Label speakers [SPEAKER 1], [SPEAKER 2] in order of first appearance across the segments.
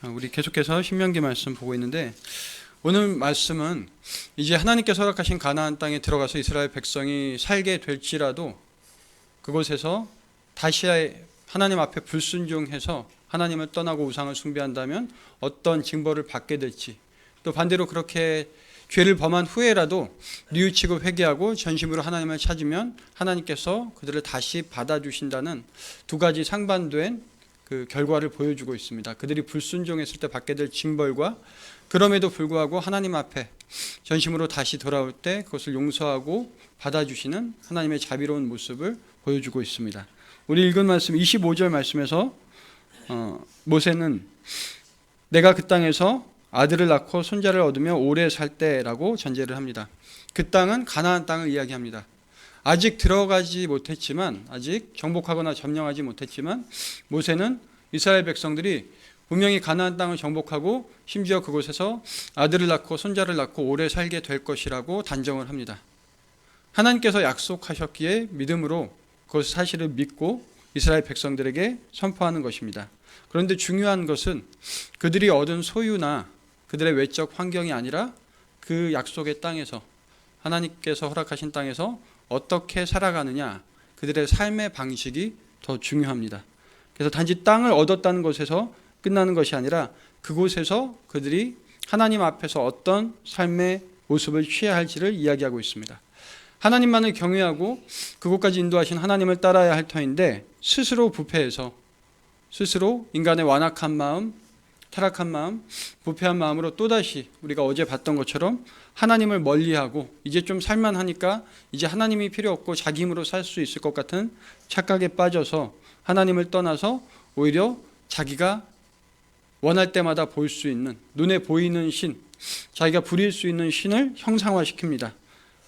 [SPEAKER 1] 우리 계속해서 신명기 말씀 보고 있는데, 오늘 말씀은 이제 하나님께서 허락하신 가나안 땅에 들어가서 이스라엘 백성이 살게 될지라도 그곳에서 다시 하나님 앞에 불순종해서 하나님을 떠나고 우상을 숭배한다면 어떤 징벌을 받게 될지, 또 반대로 그렇게 죄를 범한 후에라도 뉘우치고 회개하고 전심으로 하나님을 찾으면 하나님께서 그들을 다시 받아주신다는 두 가지 상반된 그 결과를 보여주고 있습니다. 그들이 불순종했을 때 받게 될 징벌과 그럼에도 불구하고 하나님 앞에 전심으로 다시 돌아올 때 그것을 용서하고 받아주시는 하나님의 자비로운 모습을 보여주고 있습니다. 우리 읽은 말씀 25절 말씀에서 모세는 내가 그 땅에서 아들을 낳고 손자를 얻으며 오래 살 때라고 전제를 합니다. 그 땅은 가나안 땅을 이야기합니다. 아직 들어가지 못했지만, 아직 정복하거나 점령하지 못했지만 모세는 이스라엘 백성들이 분명히 가나안 땅을 정복하고 심지어 그곳에서 아들을 낳고 손자를 낳고 오래 살게 될 것이라고 단정을 합니다. 하나님께서 약속하셨기에 믿음으로 그 사실을 믿고 이스라엘 백성들에게 선포하는 것입니다. 그런데 중요한 것은 그들이 얻은 소유나 그들의 외적 환경이 아니라 그 약속의 땅에서, 하나님께서 허락하신 땅에서 어떻게 살아가느냐, 그들의 삶의 방식이 더 중요합니다. 그래서 단지 땅을 얻었다는 것에서 끝나는 것이 아니라 그곳에서 그들이 하나님 앞에서 어떤 삶의 모습을 취해야 할지를 이야기하고 있습니다. 하나님만을 경외하고 그곳까지 인도하신 하나님을 따라야 할 터인데, 스스로 부패해서, 스스로 인간의 완악한 마음, 타락한 마음, 부패한 마음으로 또다시 우리가 어제 봤던 것처럼 하나님을 멀리하고 이제 좀 살만하니까 이제 하나님이 필요 없고 자기 힘으로 살 수 있을 것 같은 착각에 빠져서 하나님을 떠나서 오히려 자기가 원할 때마다 볼 수 있는, 눈에 보이는 신, 자기가 부릴 수 있는 신을 형상화시킵니다.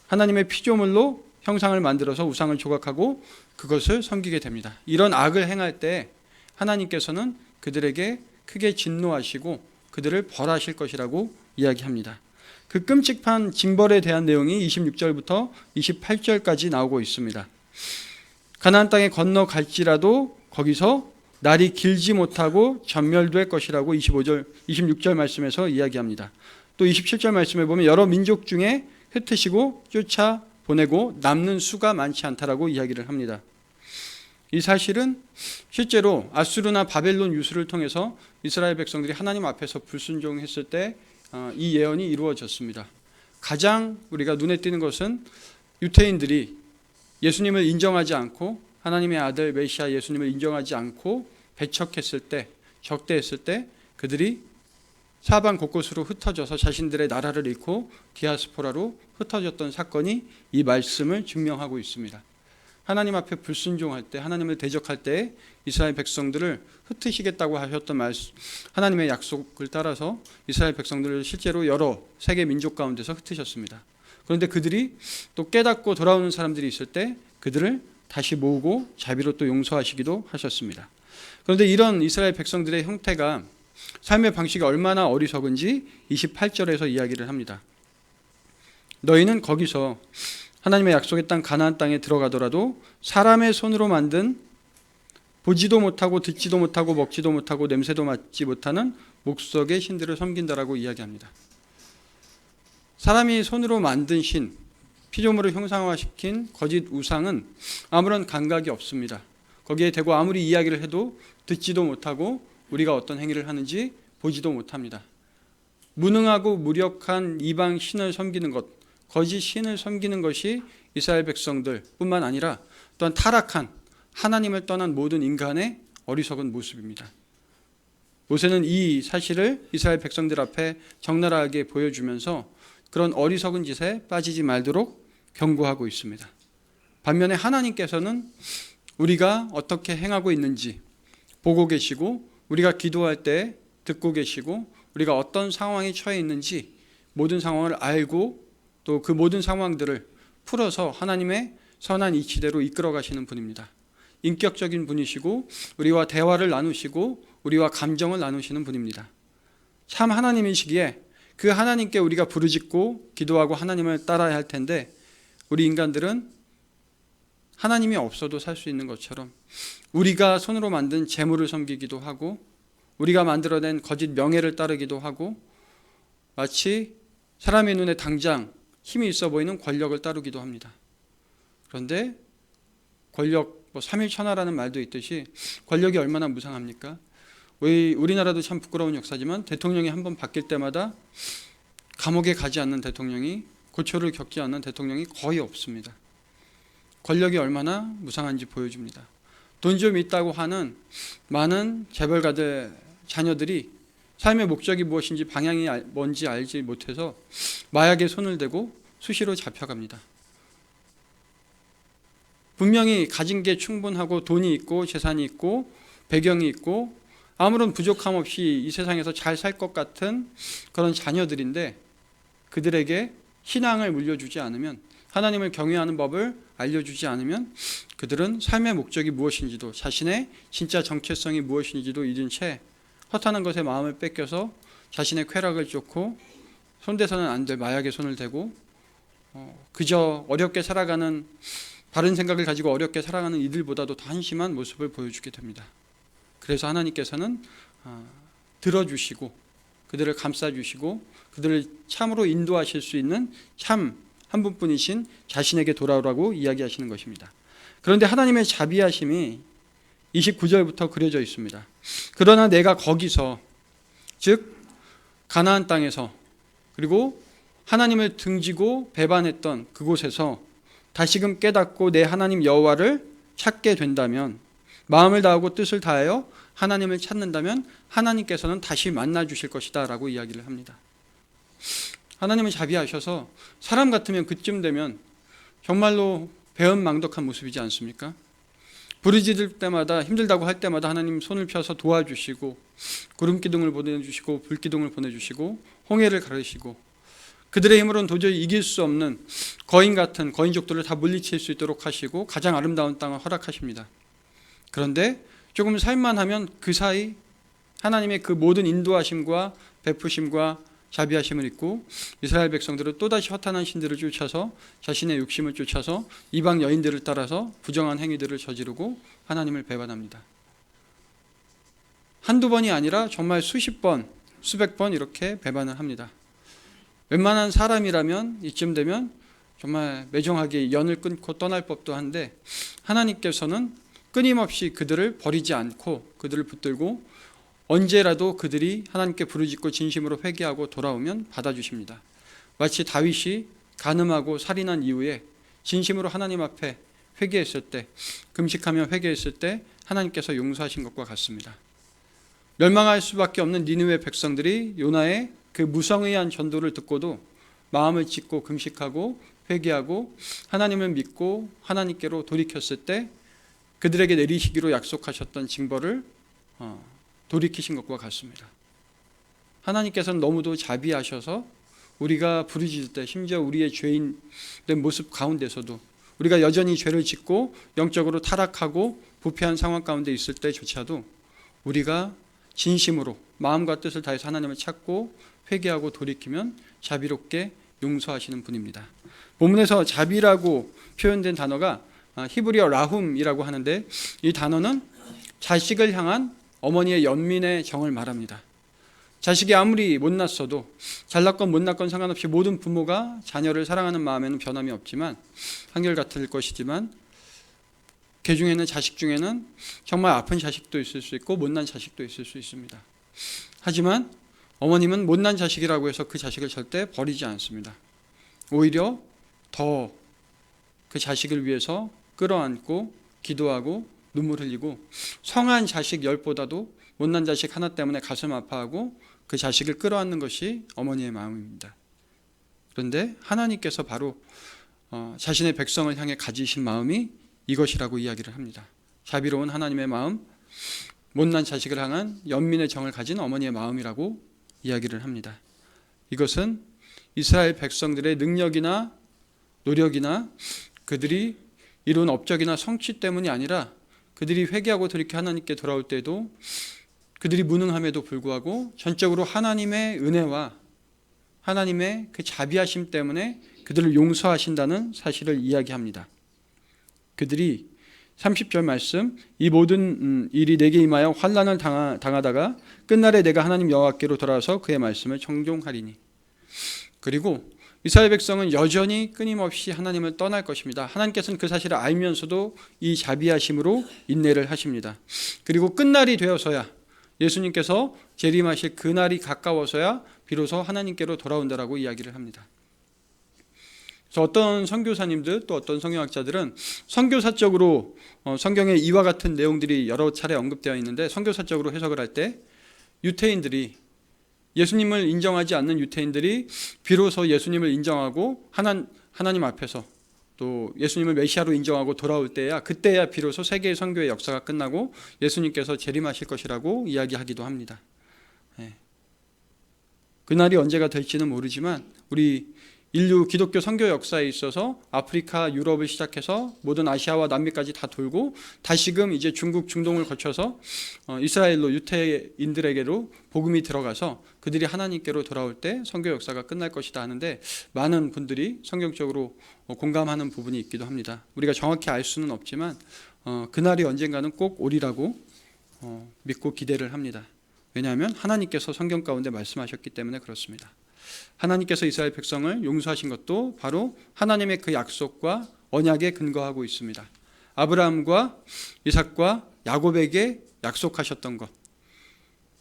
[SPEAKER 1] 하나님의 피조물로 형상을 만들어서 우상을 조각하고 그것을 섬기게 됩니다. 이런 악을 행할 때 하나님께서는 그들에게 크게 진노하시고 그들을 벌하실 것이라고 이야기합니다. 그 끔찍한 징벌에 대한 내용이 26절부터 28절까지 나오고 있습니다. 가나안 땅에 건너갈지라도 거기서 날이 길지 못하고 전멸될 것이라고 26절 말씀에서 이야기합니다. 또 27절 말씀에 보면 여러 민족 중에 흩으시고 쫓아보내고 남는 수가 많지 않다라고 이야기를 합니다. 이 사실은 실제로 아수르나 바벨론 유수를 통해서 이스라엘 백성들이 하나님 앞에서 불순종했을 때 이 예언이 이루어졌습니다. 가장 우리가 눈에 띄는 것은 유태인들이 예수님을 인정하지 않고 하나님의 아들 메시아 예수님을 인정하지 않고 배척했을 때, 적대했을 때 그들이 사방 곳곳으로 흩어져서 자신들의 나라를 잃고 디아스포라로 흩어졌던 사건이 이 말씀을 증명하고 있습니다. 하나님 앞에 불순종할 때, 하나님을 대적할 때 이스라엘 백성들을 흩으시겠다고 하셨던 하나님의 약속을 따라서 이스라엘 백성들을 실제로 여러 세계 민족 가운데서 흩으셨습니다. 그런데 그들이 또 깨닫고 돌아오는 사람들이 있을 때 그들을 다시 모으고 자비로 또 용서하시기도 하셨습니다. 그런데 이런 이스라엘 백성들의 형태가, 삶의 방식이 얼마나 어리석은지 28절에서 이야기를 합니다. 너희는 거기서 하나님의 약속의 땅 가나안 땅에 들어가더라도 사람의 손으로 만든 보지도 못하고 듣지도 못하고 먹지도 못하고 냄새도 맡지 못하는 목석의 신들을 섬긴다라고 이야기합니다. 사람이 손으로 만든 신, 피조물을 형상화시킨 거짓 우상은 아무런 감각이 없습니다. 거기에 대고 아무리 이야기를 해도 듣지도 못하고 우리가 어떤 행위를 하는지 보지도 못합니다. 무능하고 무력한 이방 신을 섬기는 것, 거짓 신을 섬기는 것이 이스라엘 백성들 뿐만 아니라 또한 타락한 하나님을 떠난 모든 인간의 어리석은 모습입니다. 모세는 이 사실을 이스라엘 백성들 앞에 적나라하게 보여주면서 그런 어리석은 짓에 빠지지 말도록 경고하고 있습니다. 반면에 하나님께서는 우리가 어떻게 행하고 있는지 보고 계시고, 우리가 기도할 때 듣고 계시고, 우리가 어떤 상황에 처해 있는지 모든 상황을 알고 또 그 모든 상황들을 풀어서 하나님의 선한 이치대로 이끌어 가시는 분입니다. 인격적인 분이시고 우리와 대화를 나누시고 우리와 감정을 나누시는 분입니다. 참 하나님이시기에 그 하나님께 우리가 부르짖고 기도하고 하나님을 따라야 할 텐데, 우리 인간들은 하나님이 없어도 살 수 있는 것처럼 우리가 손으로 만든 재물을 섬기기도 하고 우리가 만들어낸 거짓 명예를 따르기도 하고 마치 사람의 눈에 당장 힘이 있어 보이는 권력을 따르기도 합니다. 그런데 권력, 삼일천하라는 말도 있듯이 권력이 얼마나 무상합니까? 우리나라도 참 부끄러운 역사지만 대통령이 한번 바뀔 때마다 감옥에 가지 않는 대통령이, 고초를 겪지 않는 대통령이 거의 없습니다. 권력이 얼마나 무상한지 보여줍니다. 돈 좀 있다고 하는 많은 재벌가들 자녀들이 삶의 목적이 무엇인지 방향이 뭔지 알지 못해서 마약에 손을 대고 수시로 잡혀갑니다. 분명히 가진 게 충분하고 돈이 있고 재산이 있고 배경이 있고 아무런 부족함 없이 이 세상에서 잘 살 것 같은 그런 자녀들인데 그들에게 신앙을 물려주지 않으면, 하나님을 경외하는 법을 알려주지 않으면 그들은 삶의 목적이 무엇인지도, 자신의 진짜 정체성이 무엇인지도 잊은 채 허탄한 것에 마음을 뺏겨서 자신의 쾌락을 쫓고 손대서는 안 될 마약에 손을 대고 그저 어렵게 살아가는, 바른 생각을 가지고 어렵게 살아가는 이들보다도 더 한심한 모습을 보여주게 됩니다. 그래서 하나님께서는 들어주시고 그들을 감싸주시고 그들을 참으로 인도하실 수 있는 참 한 분뿐이신 자신에게 돌아오라고 이야기하시는 것입니다. 그런데 하나님의 자비하심이 29절부터 그려져 있습니다. 그러나 내가 거기서, 즉 가나안 땅에서, 그리고 하나님을 등지고 배반했던 그곳에서 다시금 깨닫고 내 하나님 여호와를 찾게 된다면, 마음을 다하고 뜻을 다하여 하나님을 찾는다면 하나님께서는 다시 만나 주실 것이다 라고 이야기를 합니다. 하나님은 자비하셔서 사람 같으면 그쯤 되면 정말로 배은망덕한 모습이지 않습니까? 부르짖을 때마다, 힘들다고 할 때마다 하나님 손을 펴서 도와주시고 구름기둥을 보내주시고 불기둥을 보내주시고 홍해를 가르시고 그들의 힘으로는 도저히 이길 수 없는 거인 같은 거인족들을 다 물리칠 수 있도록 하시고 가장 아름다운 땅을 허락하십니다. 그런데 조금 살만하면 그 사이 하나님의 그 모든 인도하심과 베푸심과 자비하심을 잊고 이스라엘 백성들은 또다시 허탄한 신들을 쫓아서 자신의 욕심을 쫓아서 이방 여인들을 따라서 부정한 행위들을 저지르고 하나님을 배반합니다. 한두 번이 아니라 정말 수십 번, 수백 번 이렇게 배반을 합니다. 웬만한 사람이라면 이쯤 되면 정말 매정하게 연을 끊고 떠날 법도 한데 하나님께서는 끊임없이 그들을 버리지 않고 그들을 붙들고 언제라도 그들이 하나님께 부르짖고 진심으로 회개하고 돌아오면 받아주십니다. 마치 다윗이 간음하고 살인한 이후에 진심으로 하나님 앞에 회개했을 때, 금식하며 회개했을 때 하나님께서 용서하신 것과 같습니다. 멸망할 수밖에 없는 니느웨 백성들이 요나의 그 무성의한 전도를 듣고도 마음을 찢고 금식하고 회개하고 하나님을 믿고 하나님께로 돌이켰을 때 그들에게 내리시기로 약속하셨던 징벌을 돌이키신 것과 같습니다. 하나님께서는 너무도 자비하셔서 우리가 부르짖을 때, 심지어 우리의 죄인 된 모습 가운데서도 우리가 여전히 죄를 짓고 영적으로 타락하고 부패한 상황 가운데 있을 때조차도 우리가 진심으로 마음과 뜻을 다해서 하나님을 찾고 회개하고 돌이키면 자비롭게 용서하시는 분입니다. 본문에서 자비라고 표현된 단어가 히브리어 라훔이라고 하는데 이 단어는 자식을 향한 어머니의 연민의 정을 말합니다. 자식이 아무리 못났어도 잘났건 못났건 상관없이 모든 부모가 자녀를 사랑하는 마음에는 변함이 없지만 한결같을 것이지만 그 중에는 자식 중에는 정말 아픈 자식도 있을 수 있고 못난 자식도 있을 수 있습니다. 하지만 어머님은 못난 자식이라고 해서 그 자식을 절대 버리지 않습니다. 오히려 더 그 자식을 위해서 끌어안고 기도하고 눈물 흘리고 성한 자식 10보다도 못난 자식 하나 때문에 가슴 아파하고 그 자식을 끌어안는 것이 어머니의 마음입니다. 그런데 하나님께서 바로 자신의 백성을 향해 가지신 마음이 이것이라고 이야기를 합니다. 자비로운 하나님의 마음, 못난 자식을 향한 연민의 정을 가진 어머니의 마음이라고 이야기를 합니다. 이것은 이스라엘 백성들의 능력이나 노력이나 그들이 이룬 업적이나 성취 때문이 아니라 그들이 회개하고 돌이켜 하나님께 돌아올 때도 그들이 무능함에도 불구하고 전적으로 하나님의 은혜와 하나님의 그 자비하심 때문에 그들을 용서하신다는 사실을 이야기합니다. 그들이 30절 말씀, 이 모든 일이 내게 임하여 환난을 당하다가 끝날에 내가 하나님 여호와께로 돌아와서 그의 말씀을 청종하리니. 그리고 이스라엘 백성은 여전히 끊임없이 하나님을 떠날 것입니다. 하나님께서는 그 사실을 알면서도 이 자비하심으로 인내를 하십니다. 그리고 끝날이 되어서야, 예수님께서 재림하실 그날이 가까워서야 비로소 하나님께로 돌아온다라고 이야기를 합니다. 그래서 어떤 선교사님들 또 어떤 성경학자들은 선교사적으로 성경에 이와 같은 내용들이 여러 차례 언급되어 있는데, 선교사적으로 해석을 할 때 유태인들이, 예수님을 인정하지 않는 유태인들이 비로소 예수님을 인정하고 하나님 앞에서 또 예수님을 메시아로 인정하고 돌아올 때야, 그때야 비로소 세계의 선교의 역사가 끝나고 예수님께서 재림하실 것이라고 이야기하기도 합니다. 그날이 언제가 될지는 모르지만 우리 인류 기독교 선교 역사에 있어서 아프리카, 유럽을 시작해서 모든 아시아와 남미까지 다 돌고 다시금 이제 중국, 중동을 거쳐서 이스라엘로, 유태인들에게로 복음이 들어가서 그들이 하나님께로 돌아올 때 선교 역사가 끝날 것이다 하는데, 많은 분들이 성경적으로 공감하는 부분이 있기도 합니다. 우리가 정확히 알 수는 없지만 그날이 언젠가는 꼭 오리라고 믿고 기대를 합니다. 왜냐하면 하나님께서 성경 가운데 말씀하셨기 때문에 그렇습니다. 하나님께서 이스라엘 백성을 용서하신 것도 바로 하나님의 그 약속과 언약에 근거하고 있습니다. 아브라함과 이삭과 야곱에게 약속하셨던 것,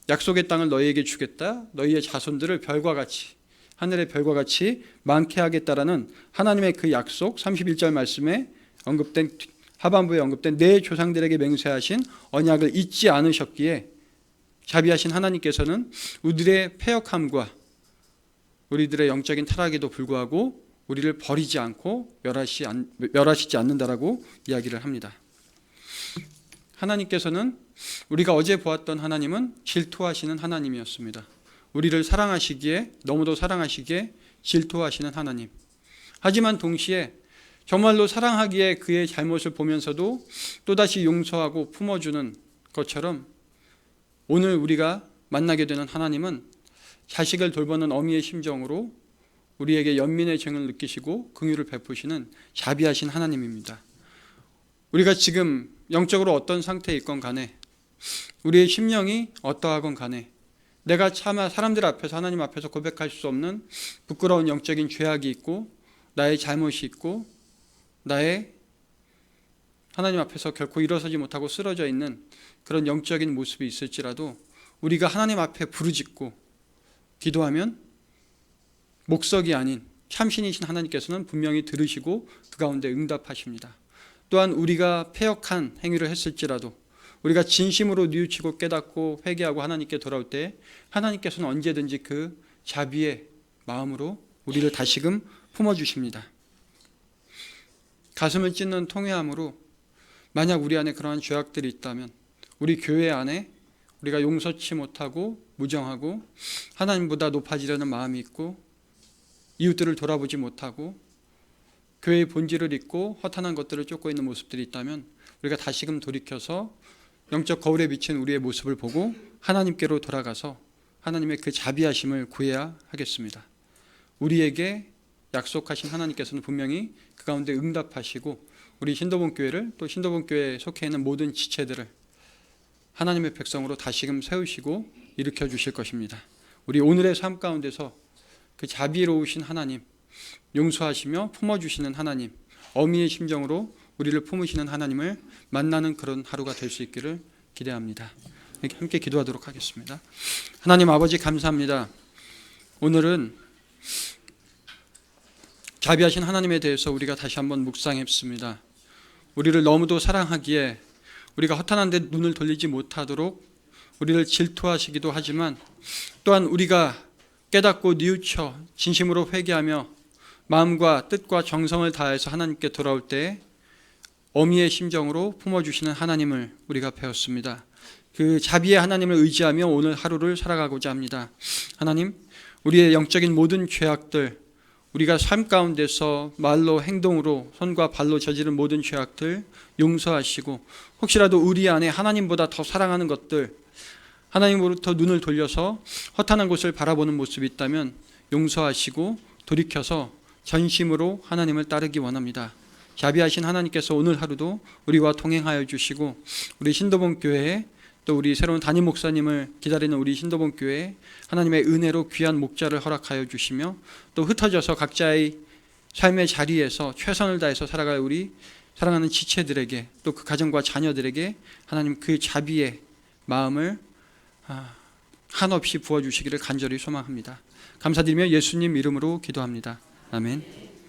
[SPEAKER 1] 약속의 땅을 너희에게 주겠다, 너희의 자손들을 별과 같이, 하늘의 별과 같이 많게 하겠다라는 하나님의 그 약속, 31절 말씀에 언급된, 하반부에 언급된 내 조상들에게 맹세하신 언약을 잊지 않으셨기에 자비하신 하나님께서는 우리들의 패역함과 우리들의 영적인 타락에도 불구하고 우리를 버리지 않고 멸하시지 않는다라고 이야기를 합니다. 하나님께서는, 우리가 어제 보았던 하나님은 질투하시는 하나님이었습니다. 우리를 사랑하시기에, 너무도 사랑하시기에 질투하시는 하나님. 하지만 동시에 정말로 사랑하기에 그의 잘못을 보면서도 또다시 용서하고 품어주는 것처럼, 오늘 우리가 만나게 되는 하나님은 자식을 돌보는 어미의 심정으로 우리에게 연민의 정을 느끼시고 긍휼을 베푸시는 자비하신 하나님입니다. 우리가 지금 영적으로 어떤 상태에 있건 간에, 우리의 심령이 어떠하건 간에, 내가 차마 사람들 앞에서, 하나님 앞에서 고백할 수 없는 부끄러운 영적인 죄악이 있고, 나의 잘못이 있고, 나의 하나님 앞에서 결코 일어서지 못하고 쓰러져 있는 그런 영적인 모습이 있을지라도 우리가 하나님 앞에 부르짖고 기도하면 목석이 아닌 참신이신 하나님께서는 분명히 들으시고 그 가운데 응답하십니다. 또한 우리가 패역한 행위를 했을지라도 우리가 진심으로 뉘우치고 깨닫고 회개하고 하나님께 돌아올 때 하나님께서는 언제든지 그 자비의 마음으로 우리를 다시금 품어주십니다. 가슴을 찢는 통회함으로 만약 우리 안에 그러한 죄악들이 있다면, 우리 교회 안에 우리가 용서치 못하고 무정하고 하나님보다 높아지려는 마음이 있고 이웃들을 돌아보지 못하고 교회의 본질을 잊고 허탄한 것들을 쫓고 있는 모습들이 있다면, 우리가 다시금 돌이켜서 영적 거울에 비친 우리의 모습을 보고 하나님께로 돌아가서 하나님의 그 자비하심을 구해야 하겠습니다. 우리에게 약속하신 하나님께서는 분명히 그 가운데 응답하시고 우리 신도본 교회를, 또 신도본 교회에 속해 있는 모든 지체들을 하나님의 백성으로 다시금 세우시고 일으켜 주실 것입니다. 우리 오늘의 삶 가운데서 그 자비로우신 하나님, 용서하시며 품어주시는 하나님, 어미의 심정으로 우리를 품으시는 하나님을 만나는 그런 하루가 될 수 있기를 기대합니다. 함께 기도하도록 하겠습니다. 하나님 아버지, 감사합니다. 오늘은 자비하신 하나님에 대해서 우리가 다시 한번 묵상했습니다. 우리를 너무도 사랑하기에 우리가 허탄한 데 눈을 돌리지 못하도록 우리를 질투하시기도 하지만, 또한 우리가 깨닫고 뉘우쳐 진심으로 회개하며 마음과 뜻과 정성을 다해서 하나님께 돌아올 때 어미의 심정으로 품어주시는 하나님을 우리가 배웠습니다. 그 자비의 하나님을 의지하며 오늘 하루를 살아가고자 합니다. 하나님, 우리의 영적인 모든 죄악들, 우리가 삶 가운데서 말로 행동으로 손과 발로 저지른 모든 죄악들 용서하시고, 혹시라도 우리 안에 하나님보다 더 사랑하는 것들, 하나님으로부터 눈을 돌려서 허탄한 곳을 바라보는 모습이 있다면 용서하시고 돌이켜서 전심으로 하나님을 따르기 원합니다. 자비하신 하나님께서 오늘 하루도 우리와 동행하여 주시고 우리 신도본 교회에 또 우리 새로운 담임 목사님을 기다리는 우리 신도본 교회에 하나님의 은혜로 귀한 목자를 허락하여 주시며 또 흩어져서 각자의 삶의 자리에서 최선을 다해서 살아갈 우리 사랑하는 지체들에게 또 그 가정과 자녀들에게 하나님 그 자비의 마음을 한없이 부어주시기를 간절히 소망합니다. 감사드리며 예수님 이름으로 기도합니다. 아멘.